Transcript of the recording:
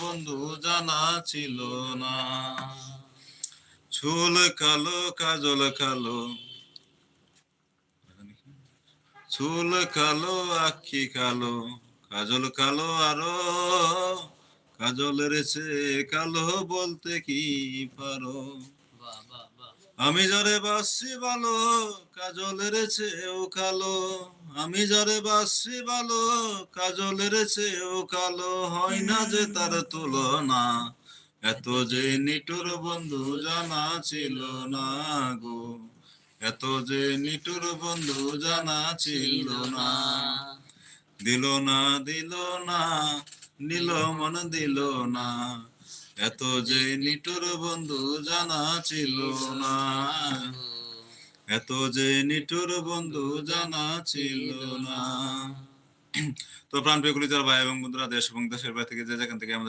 বন্ধু জানা ছিল না। চুল কালো কাজল কালো, চুল কালো আখি কালো, কাজল কালো আরো, কাজলের চেয়ে কালো বলতে কি পারো? আমি যারে বাসি ভালো, কাজলের চেয়েও কালো। আমি যারে বাসি ভালো, কাজলের চেয়েও কালো। হয় না যে তার তুলনা, এত যে নিঠুর বন্ধু জানা ছিল না গো। এত যে নিঠুর বন্ধু জানা ছিল না। দিল না দিল না, নিল মন দিল না। এত যে নিঠুর বন্ধু জানা ছিল না। এত যে নিঠুর বন্ধু জানা ছিল না। তো প্রাণপ্রিয় কলিজার ভাই এবং বন্ধুরা, দেশ এবং দেশের বাইরে থেকে যে যেখান থেকে আমাদের